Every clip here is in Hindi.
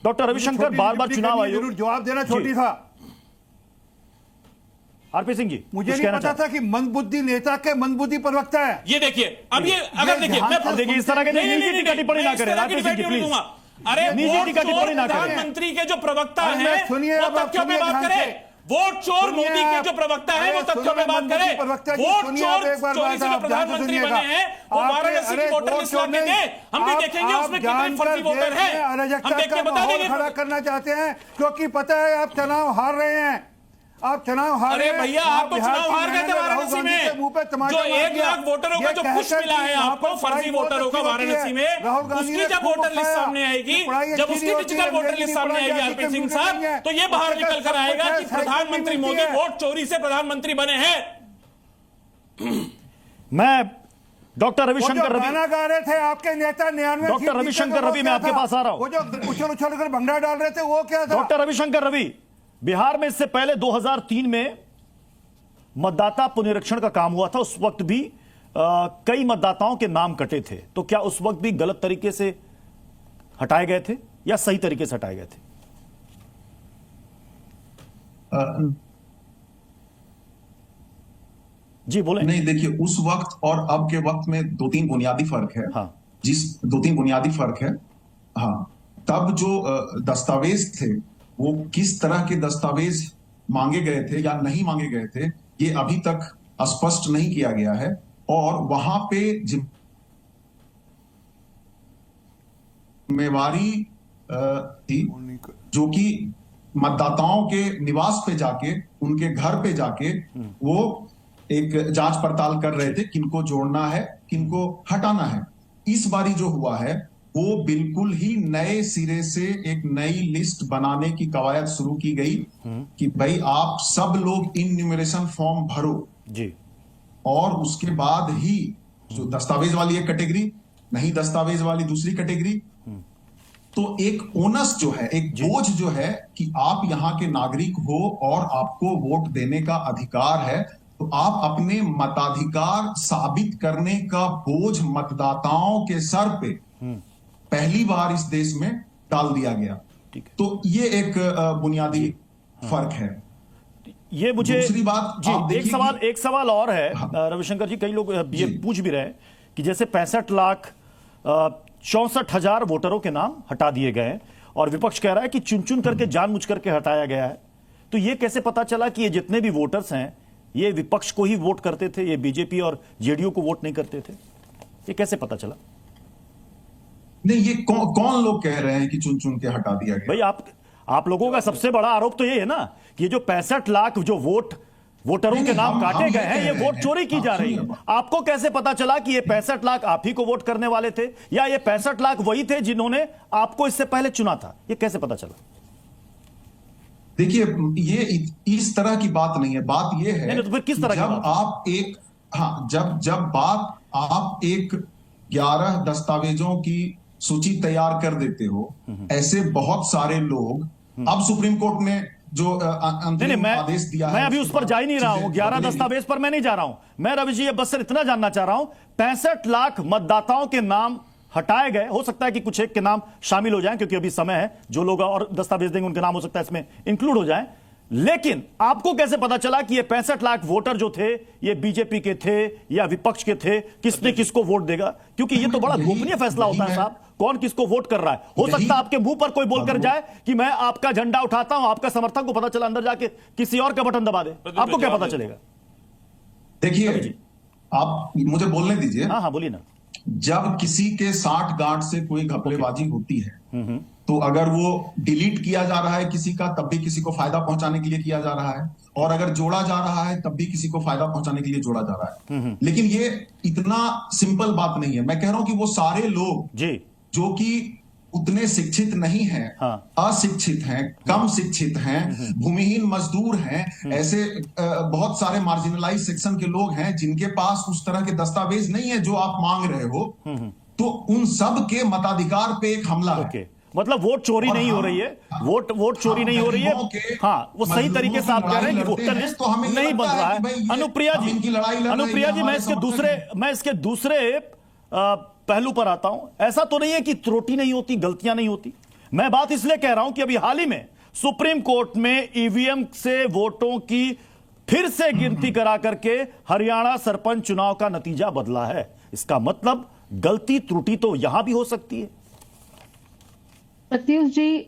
डॉक्टर रविशंकर बार बार चुनाव आयोग जवाब देना छोटी था। आरपी सिंह जी, मुझे नहीं पता था कि मंदबुद्धि नेता के मंदबुद्धि प्रवक्ता है। ये देखिए, अब ये अगर देखिए, मैं देखिए इस तरह के निजी टिप्पणी ना करें आरपी सिंह जी प्लीज। अरे निजी टिप्पणी ना करें। प्रधानमंत्री के जो प्रवक्ता हैं सुनिए, वो तथ्यों पे बात करें। वोट चोर मोदी के जो प्रवक्ता है वो तथ्यों पे बात करें। वोट चोर चोरी से जो प्रधानमंत्री बने हैं वो वाराणसी की वोटर लिस्ट लाके दें, हम भी देखेंगे उसमें कितने फर्जी वोटर हैं, हम देख के बता देंगे। खड़ा करना चाहते हैं क्योंकि पता है आप चुनाव हार रहे हैं, आप चुनाव हार रहे हैं। अरे भैया, आप तो चुनाव हार गए थे वाराणसी में। जो 1 लाख वोटरों का जो पुश मिला है आपको, फर्जी वोटरों का वाराणसी में, उसकी जब वोटर लिस्ट सामने आएगी, जब उसकी डिजिटल वोटर लिस्ट सामने आएगी आरपी सिंह साहब, तो ये बाहर निकल कर आएगा कि प्रधानमंत्री मोदी वोट चोरी से प्रधानमंत्री बने हैं। मैं डॉक्टर रविशंकर रवि गाना गा रहे थे आपके नेता 99 डॉक्टर रविशंकर रवि, मैं आपके पास आ रहा हूं। वो जो उछल उछल कर भंगड़ा डाल रहे थे वो क्या था? डॉक्टर रविशंकर रवि, बिहार में इससे पहले 2003 में मतदाता पुनरीक्षण का काम हुआ था। उस वक्त भी कई मतदाताओं के नाम कटे थे, तो क्या उस वक्त भी गलत तरीके से हटाए गए थे या सही तरीके से हटाए गए थे? जी बोले। नहीं, देखिए, उस वक्त और अब के वक्त में 2-3 बुनियादी फर्क है। हाँ। 2-3 बुनियादी फर्क है। हाँ, तब जो दस्तावेज थे वो किस तरह के दस्तावेज मांगे गए थे या नहीं मांगे गए थे, ये अभी तक स्पष्ट नहीं किया गया है। और वहां पे जिम्मेवारी थी जो कि मतदाताओं के निवास पे जाके, उनके घर पे जाके वो एक जांच पड़ताल कर रहे थे, किनको जोड़ना है, किनको हटाना है। इस बारी जो हुआ है वो बिल्कुल ही नए सिरे से एक नई लिस्ट बनाने की कवायद शुरू की गई कि भाई आप सब लोग इन्यूमरेशन फॉर्म भरो जी, और उसके बाद ही जो दस्तावेज वाली एक कैटेगरी, नहीं दस्तावेज वाली दूसरी कैटेगरी। तो एक ओनस जो है, एक बोझ जो है कि आप यहां के नागरिक हो और आपको वोट देने का अधिकार है, तो आप अपने मताधिकार साबित करने का बोझ मतदाताओं के सर पे पहली बार इस देश में डाल दिया गया। तो ये एक बुनियादी फर्क है। ये मुझे दूसरी बात जी, एक सवाल और है। हाँ। रविशंकर जी, कई लोग ये पूछ भी रहे हैं कि जैसे 65,64,000 वोटरों के नाम हटा दिए गए और विपक्ष कह रहा है कि चुन चुन करके जानबूझ करके हटाया गया है, तो ये कैसे पता चला कि ये जितने भी वोटर्स हैं ये विपक्ष को ही वोट करते थे, ये बीजेपी और जेडीयू को वोट नहीं करते थे? ये कैसे पता चला? नहीं, ये कौन लोग कह रहे हैं कि चुन चुन के हटा दिया गया? भाई आप लोगों का सबसे बड़ा आरोप तो ये है ना कि ये जो 65 लाख जो वोटरों के नाम काटे गए हैं, ये वोट चोरी की जा रही है। आपको कैसे पता चला कि ये 65 लाख आप ही को वोट करने वाले थे या ये 65 लाख वही थे जिन्होंने आपको इससे पहले चुना था? ये कैसे पता चला? देखिए, ये इस तरह की बात नहीं है। बात ये है, तो फिर किस तरह जब आप एक आप एक 11 दस्तावेजों की सूची तैयार कर देते हो, ऐसे बहुत सारे लोग, अब सुप्रीम कोर्ट ने जो अंतरिम आदेश दिया है, मैं अभी उस पर जा ही नहीं रहा हूं। 11 दस्तावेज पर मैं नहीं जा रहा हूं। मैं रवि जी बस सिर्फ इतना जानना चाह रहा हूं, 65 लाख मतदाताओं के नाम हटाए गए, हो सकता है कि कुछ एक के नाम शामिल हो जाएं क्योंकि अभी समय है, जो लोग और दस्तावेज देंगे उनके नाम हो सकता है इसमें इंक्लूड हो जाएं, लेकिन आपको कैसे पता चला कि ये 65 लाख वोटर जो थे ये बीजेपी के थे या विपक्ष के थे? किसने किसको वोट देगा? क्योंकि ये तो बड़ा गोपनीय फैसला होता है साहब, कौन किसको वोट कर रहा है। हो सकता है आपके मुंह पर कोई बोलकर जाए कि मैं आपका झंडा उठाता हूं, आपका समर्थक को पता चला अंदर जाके किसी और का बटन दबा दे, आपको क्या पता चलेगा? देखिए, आप मुझे बोलने दीजिए। हाँ बोलिए ना। जब किसी के 60 गांठ से कोई घपलेबाजी होती है, तो अगर वो डिलीट किया जा रहा है किसी का, तब भी किसी को फायदा पहुंचाने के लिए किया जा रहा है, और अगर जोड़ा जा रहा है तब भी किसी को फायदा पहुंचाने के लिए जोड़ा जा रहा है। लेकिन ये इतना सिंपल बात नहीं है। मैं कह रहा हूं कि वो सारे लोग जो कि उतने शिक्षित नहीं हैं, अशिक्षित हैं, कम शिक्षित हैं, भूमिहीन मजदूर हैं, ऐसे बहुत सारे मार्जिनलाइज सेक्शन के लोग हैं जिनके पास उस तरह के दस्तावेज नहीं है जो आप मांग रहे हो, तो उन सब के मताधिकार पे एक हमला है। मतलब वोट चोरी नहीं हो रही है, वोट चोरी नहीं हो रही है। हाँ, वो सही तरीके से आप कह रहे हैं कि वोटर लिस्ट नहीं बन रहा है। अनुप्रिया जी, मैं इसके दूसरे पहलू पर आता हूं। ऐसा तो नहीं है कि त्रुटि नहीं होती, गलतियां नहीं होती। मैं बात इसलिए कह रहा हूं कि अभी हाल ही में सुप्रीम कोर्ट में ईवीएम से वोटों की फिर से गिनती करा करके हरियाणा सरपंच चुनाव का नतीजा बदला है। इसका मतलब गलती त्रुटि तो यहां भी हो सकती है। प्रत्युष जी,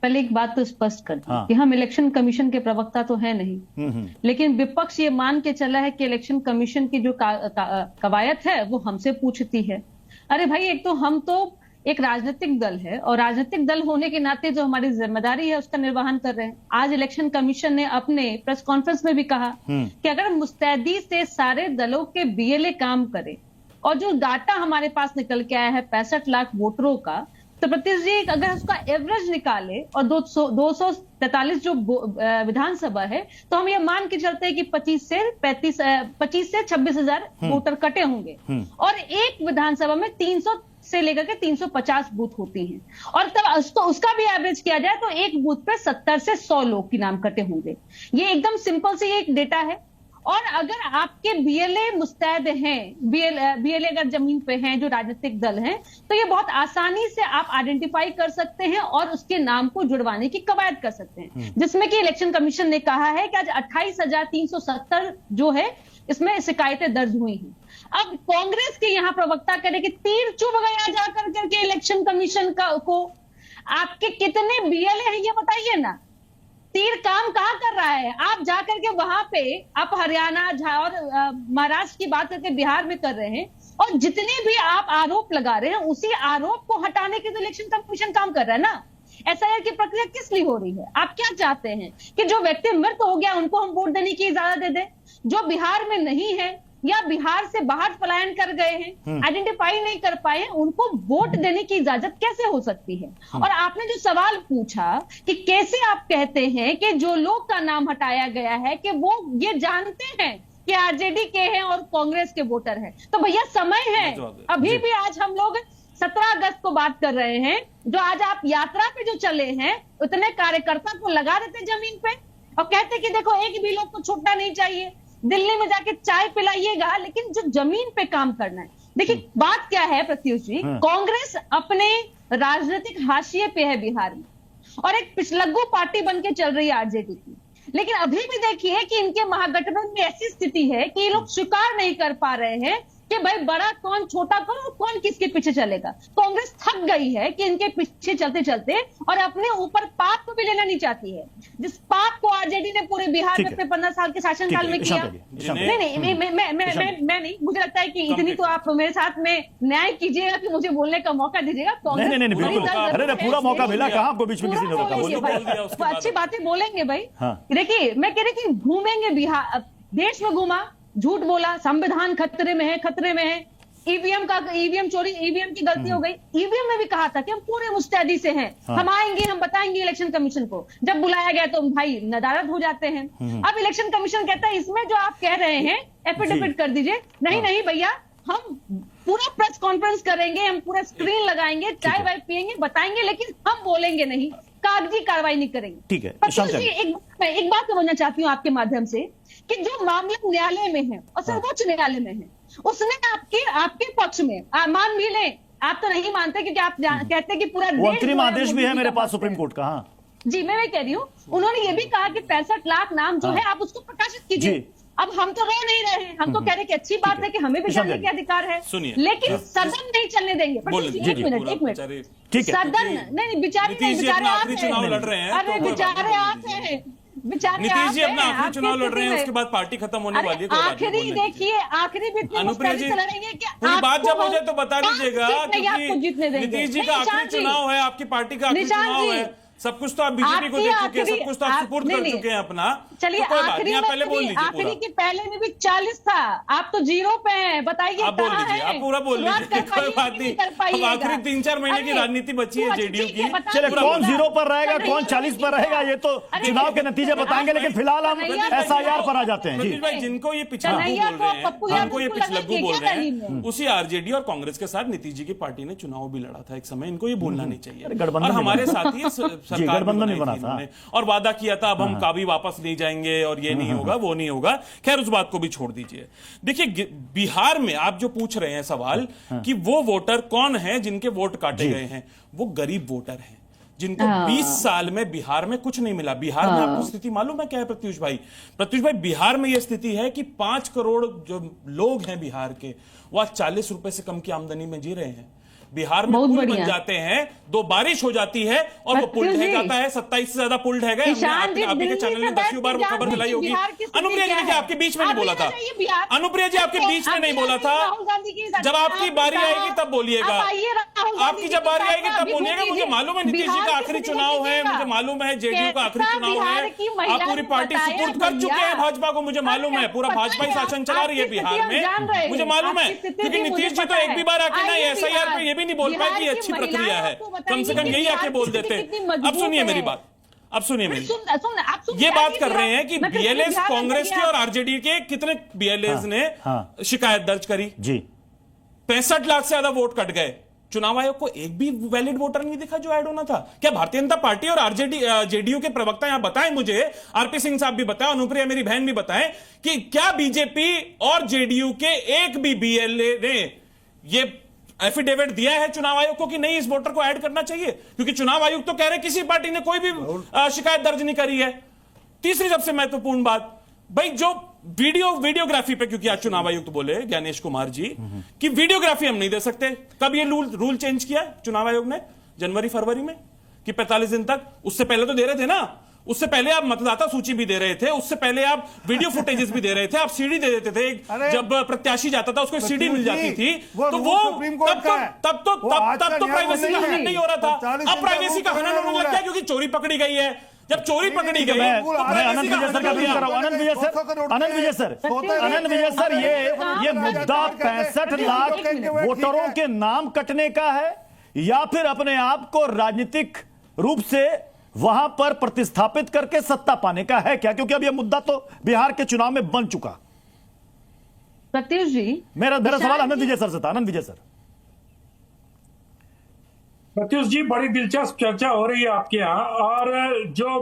पहले एक बात तो स्पष्ट कर दूं कि हम इलेक्शन कमीशन के प्रवक्ता तो है नहीं, लेकिन विपक्ष ये मान के चला है कि इलेक्शन कमीशन की जो कवायद है वो हमसे पूछती है। अरे भाई, एक तो हम तो एक राजनीतिक दल है और राजनीतिक दल होने के नाते जो हमारी जिम्मेदारी है उसका निर्वहन कर रहे हैं। आज इलेक्शन कमीशन ने अपने प्रेस कॉन्फ्रेंस में भी कहा कि अगर मुस्तैदी से सारे दलों के बीएलए काम करे और जो डाटा हमारे पास निकल के आया है 65 लाख वोटरों का, तो प्रत्युष जी अगर उसका एवरेज निकाले और 243 जो विधानसभा है, तो हम ये मान के चलते हैं कि 25 से 26,000 वोटर कटे होंगे और एक विधानसभा में 300 से लेकर के 350 बूथ होती हैं और तब उसका भी एवरेज किया जाए तो एक बूथ पे 70 से 100 लोग की नाम कटे होंगे। ये एकदम सिंपल से ये एक डेटा है। और अगर आपके बीएलए मुस्तैद हैं, बीएलए अगर जमीन पे हैं जो राजनीतिक दल हैं, तो ये बहुत आसानी से आप आइडेंटिफाई कर सकते हैं और उसके नाम को जुड़वाने की कवायद कर सकते हैं, जिसमें कि इलेक्शन कमीशन ने कहा है कि आज 28,370 जो है इसमें शिकायतें दर्ज हुई हैं। अब कांग्रेस के यहाँ प्रवक्ता करे कि तीर चुभ गया जाकर करके इलेक्शन कमीशन को, आपके कितने बीएलए हैं ये बताइए ना। तीर काम कहां कर रहा है? आप जाकर के वहां पे आप हरियाणा और महाराष्ट्र की बात करके बिहार में कर रहे हैं और जितने भी आप आरोप लगा रहे हैं उसी आरोप को हटाने के तो इलेक्शन कमीशन काम कर रहा है ना। एसआईआर की प्रक्रिया किस लिए हो रही है? आप क्या चाहते हैं कि जो व्यक्ति मृत हो गया उनको हम वोट देने की इजाजत दे दें, जो बिहार में नहीं है या बिहार से बाहर पलायन कर गए हैं, आइडेंटिफाई नहीं कर पाए हैं, उनको वोट देने की इजाजत कैसे हो सकती है? और आपने जो सवाल पूछा कि कैसे आप कहते हैं कि जो लोग का नाम हटाया गया है कि वो ये जानते हैं कि आरजेडी के हैं और कांग्रेस के वोटर हैं, तो भैया समय है। अभी भी आज हम लोग 17 अगस्त को बात कर रहे हैं, जो आज आप यात्रा पे जो चले हैं उतने कार्यकर्ता को लगा देते जमीन पे और कहते कि देखो एक भी लोग को छूटना नहीं चाहिए, दिल्ली में जाके चाय पिलाइएगा, लेकिन जो जमीन पे काम करना है। देखिए बात क्या है प्रत्युष जी, कांग्रेस अपने राजनीतिक हाशिए पे है बिहार में और एक पिछलग्गू पार्टी बन के चल रही है आरजेडी की, लेकिन अभी भी देखिए कि इनके महागठबंधन में ऐसी स्थिति है कि ये लोग स्वीकार नहीं कर पा रहे हैं कि भाई बड़ा कौन छोटा कौन और कौन किसके पीछे चलेगा। कांग्रेस थक गई है कि इनके पीछे चलते चलते और अपने ऊपर पाप को भी लेना नहीं चाहती है, जिस पाप को आरजेडी ने पूरे बिहार में अपने 15 साल के शासनकाल में किया। नहीं, मैं नहीं, मुझे लगता है कि इतनी तो आप मेरे साथ में न्याय कीजिएगा कि मुझे बोलने का मौका दीजिएगा। नहीं, बिल्कुल, अरे पूरा मौका मिला, कहाँ आपको बीच में किसी ने रोका? अच्छी बातें बोलेंगे भाई। देखिए मैं कह रही कि घूमेंगे बिहार, देश में घूमा, झूठ बोला, संविधान खतरे में है, ईवीएम चोरी, ईवीएम की गलती हो गई। ईवीएम में भी कहा था कि हम पूरे मुस्तैदी से हैं, हम आएंगे, हम बताएंगे इलेक्शन कमीशन को। जब बुलाया गया तो भाई नदारद हो जाते हैं। अब इलेक्शन कमीशन कहता है इसमें जो आप कह रहे हैं एफिडेविट कर दीजिए। नहीं भैया, हम पूरा प्रेस कॉन्फ्रेंस करेंगे, हम पूरा स्क्रीन लगाएंगे, चाय वाय पियेंगे, बताएंगे, लेकिन हम बोलेंगे नहीं, कागजी कार्रवाई नहीं करेंगे। ठीक है, एक बात समझना चाहती हूँ आपके माध्यम से कि जो मामला न्यायालय में है और सर्वोच्च न्यायालय में है, उसने आपके पक्ष में मान भी ले, आप तो नहीं मानते क्योंकि आप कहते हैं कि पूरा अंतरिम आदेश भी है मेरे पास सुप्रीम कोर्ट का। हाँ जी, मैं कह रही हूँ, उन्होंने ये भी कहा कि 65 लाख नाम जो है आप उसको प्रकाशित कीजिए। अब हम तो रो नहीं रहे हैं, हम तो कह रहे कि अच्छी बात है कि हमें भी जानने के अधिकार है, लेकिन सदन नहीं चलने देंगे। एक मिनट, सदन नहीं, बेचारे चुनाव लड़ रहे हैं, अरे बेचारे आते हैं, नीतीश जी अपना आखिरी चुनाव लड़ रहे हैं, उसके बाद पार्टी खत्म होने वाली है। आखिरी देखिए, आखिरी भी अनुप्रिया जी लड़ेंगे कि पूरी बात जब हो जाए तो बता दीजिएगा, आपको जीतने देंगे। नीतीश जी का आखिरी चुनाव है, आपकी पार्टी का आखिरी चुनाव है, सब कुछ तो आप बीजेपी को दे चुके हैं, सब कुछ तो आप सुपुर्द कर चुके हैं अपना। चलिए आखिरी पहले बोल लीजिए, आखिरी के पहले में भी 40 था, आप तो 0 पे हैं, बताइए आप बोल लीजिए, आप पूरा बोल लीजिए, कोई बात नहीं। अब आखिरी 3-4 महीने की राजनीति बची है जेडीयू की। चलिए कौन 0 पर रहेगा, कौन 40 पर रहेगा, ये तो चुनाव के नतीजे बताएंगे, लेकिन फिलहाल हम एसआईआर पर आ जाते हैं। जी भाई, जिनको ये पिछलग्गू बोल रहे हैं, जिनको ये पिछलग्गू बोल रहे हैं, उसी आरजेडी और कांग्रेस के साथ नीतीश जी की पार्टी ने चुनाव भी लड़ा था एक समय, इनको ये बोलना नहीं चाहिए। और हमारे साथी सरकार और वादा किया था अब हम कभी वापस नहीं जाएंगे और ये नहीं होगा, वो नहीं होगा। खैर उस बात को भी छोड़ दीजिए। देखिए बिहार में आप जो पूछ रहे हैं सवाल कि वो वोटर कौन है जिनके वोट काटे गए हैं, वो गरीब वोटर हैं, जिनको 20 साल में बिहार में कुछ नहीं मिला। बिहार में आपको स्थिति मालूम है क्या है प्रत्युष भाई? प्रत्युष भाई, बिहार में यह स्थिति है कि 5 करोड़ जो लोग हैं बिहार के, वो आज 40 रुपए से कम की आमदनी में जी रहे हैं। बिहार में पुल बन जाते हैं, 2 बारिश हो जाती है और वो पुल ढह जाता है। 27 से ज्यादा पुल ढह गए। आपके चैनल ने 10 बार वो खबर दिलाई होगी। अनुप्रिया जी देखिए, आपके बीच में नहीं बोला था। अनुप्रिया जी आपके बीच में नहीं बोला था। जब आपकी बारी आएगी तब बोलिएगा, आपकी जब बारी आएगी तब बोलिएगा। मुझे मालूम है नीतीश जी का आखिरी चुनाव है, मुझे मालूम है जेडीयू का आखिरी चुनाव है, आप पूरी पार्टी सुपुर्द कर चुके हैं भाजपा को, मुझे मालूम है। पूरा भाजपा ही शासन चला रही है बिहार में, मुझे मालूम है। क्योंकि नीतीश जी तो एक भी बार आके ना एसआईआर पे ये भी नहीं बोल पाए कि ये अच्छी प्रक्रिया है, कम से कम यही आके बोल देते। अब सुनिए मेरी बात, अब सुनिए मेरी, ये बात कर रहे हैं कि बीएलएस कांग्रेस के और आरजेडी के कितने बीएलएस ने शिकायत दर्ज करी जी। 65 लाख से ज्यादा वोट कट गए। चुनाव आयोग को एक भी वैलिड वोटर नहीं दिखा जो ऐड होना था। क्या भारतीय जनता पार्टी और आरजेडी जेडीयू के प्रवक्ता यहां बताएं मुझे, आरपी सिंह साहब भी बताएं, अनुप्रिया मेरी बहन भी बताएं कि क्या बीजेपी और जेडीयू के एक भी बीएलए ने ये एफिडेविट दिया है चुनाव आयोग को कि नहीं इस वोटर को ऐड करना चाहिए? क्योंकि चुनाव आयोग तो कह रहे किसी पार्टी ने कोई भी शिकायत दर्ज नहीं करी है। तीसरी सबसे महत्वपूर्ण बात भाई, जो वीडियोग्राफी पे, क्योंकि आज चुनाव आयुक्त बोले ज्ञानेश कुमार जी कि वीडियोग्राफी हम नहीं दे सकते। कब ये रूल चेंज किया चुनाव आयोग ने? जनवरी फरवरी में, कि 45 दिन तक। उससे पहले तो दे रहे थे ना, उससे पहले आप मतदाता सूची भी दे रहे थे, उससे पहले आप वीडियो फुटेजेस भी दे रहे थे, आप सीडी दे देते थे। जब प्रत्याशी जाता था उसको सीडी मिल जाती थी, तो वो तब तो प्राइवेसी का हनन नहीं हो रहा था। अब प्राइवेसी का हनन होने लग गया क्योंकि चोरी पकड़ी गई है। जब चोरी पकड़ी गई, मैं आनंद विजय सर का भी कर रहा हूं। आनंद विजय सर, ये मुद्दा 65 लाख वोटरों के नाम कटने का है या फिर अपने आप को राजनीतिक रूप से वहां पर प्रतिस्थापित करके सत्ता पाने का है क्या? क्योंकि अब यह मुद्दा तो बिहार के चुनाव में बन चुका। प्रत्युष जी, मेरा सवाल आनंद विजय सर से था। आनंद विजय सर। प्रत्युष जी, बड़ी दिलचस्प चर्चा हो रही है आपके यहाँ, और जो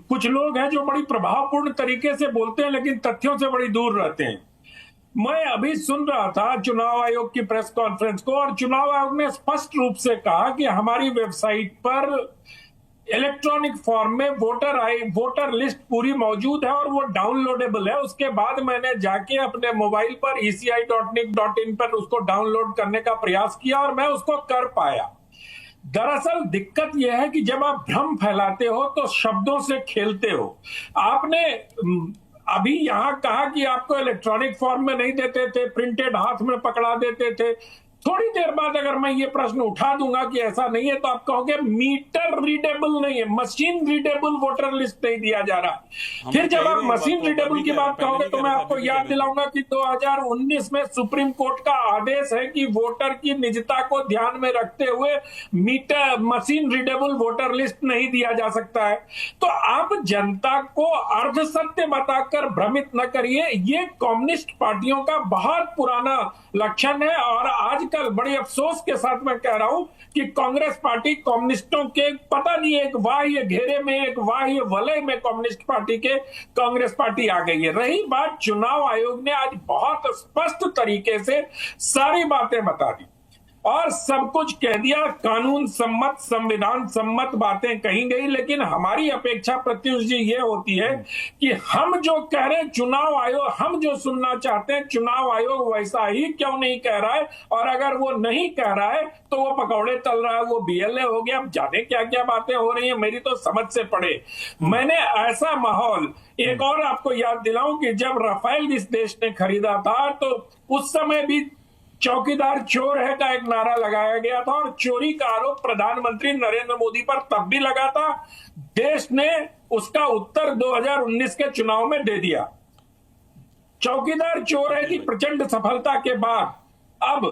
कुछ लोग हैं जो बड़ी प्रभावपूर्ण तरीके से बोलते हैं लेकिन तथ्यों से बड़ी दूर रहते हैं। मैं अभी सुन रहा था चुनाव आयोग की प्रेस कॉन्फ्रेंस को, और चुनाव आयोग ने स्पष्ट रूप से कहा कि हमारी वेबसाइट पर इलेक्ट्रॉनिक फॉर्म में वोटर लिस्ट पूरी मौजूद है और वो डाउनलोडेबल है। उसके बाद मैंने जाके अपने मोबाइल पर eci.nic.in पर उसको डाउनलोड करने का प्रयास किया और मैं उसको कर पाया। दरअसल दिक्कत यह है कि जब आप भ्रम फैलाते हो तो शब्दों से खेलते हो। आपने अभी यहां कहा कि आपको इलेक्ट्रॉनिक फॉर्म में नहीं देते थे, प्रिंटेड हाथ में पकड़ा देते थे। थोड़ी देर बाद अगर मैं ये प्रश्न उठा दूंगा कि ऐसा नहीं है, तो आप कहोगे मीटर रीडेबल नहीं है, मशीन रीडेबल वोटर लिस्ट नहीं दिया जा रहा। फिर जब आप मशीन रीडेबल की बात कहोगे तो मैं आपको याद दिलाऊंगा कि 2019 में सुप्रीम कोर्ट का आदेश है कि वोटर की निजता को ध्यान में रखते हुए मशीन रीडेबल वोटर लिस्ट नहीं दिया जा सकता है। तो आप जनता को अर्ध सत्य बताकर भ्रमित न करिए। ये कम्युनिस्ट पार्टियों का बहुत पुराना लक्षण है, और आज बड़े अफसोस के साथ मैं कह रहा हूं कि कांग्रेस पार्टी कम्युनिस्टों के पता नहीं एक बाह्य घेरे में, एक बाह्य वलय में कम्युनिस्ट पार्टी के कांग्रेस पार्टी आ गई है। रही बात, चुनाव आयोग ने आज बहुत स्पष्ट तरीके से सारी बातें बता दी और सब कुछ कह दिया। कानून सम्मत, संविधान सम्मत बातें कही गई, लेकिन हमारी अपेक्षा प्रत्युष जी ये होती है कि हम जो कह रहे हैं चुनाव आयोग, हम जो सुनना चाहते हैं चुनाव आयोग वैसा ही क्यों नहीं कह रहा है, और अगर वो नहीं कह रहा है तो वो पकौड़े तल रहा है, वो बीएलए हो गया। अब जाने क्या क्या बातें हो रही है, मेरी तो समझ से पड़े। मैंने ऐसा माहौल, एक और आपको याद दिलाऊं कि जब राफेल इस देश ने खरीदा था तो उस समय भी चौकीदार चोर है का एक नारा लगाया गया था, और चोरी का आरोप प्रधानमंत्री नरेंद्र मोदी पर तब भी लगा था। देश ने उसका उत्तर 2019 के चुनाव में दे दिया। चौकीदार चोर है की प्रचंड सफलता के बाद अब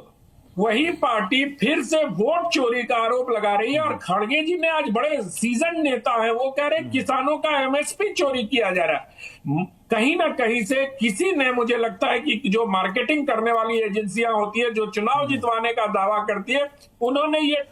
वही पार्टी फिर से वोट चोरी का आरोप लगा रही है, और खड़गे जी ने आज बड़े सीजन नेता हैं, वो कह रहे हैं किसानों का एमएसपी चोरी किया जा रहा है। कहीं ना कहीं से किसी ने, मुझे लगता है कि जो मार्केटिंग करने वाली एजेंसियां होती है, जो चुनाव जितवाने का दावा करती है, उन्होंने ये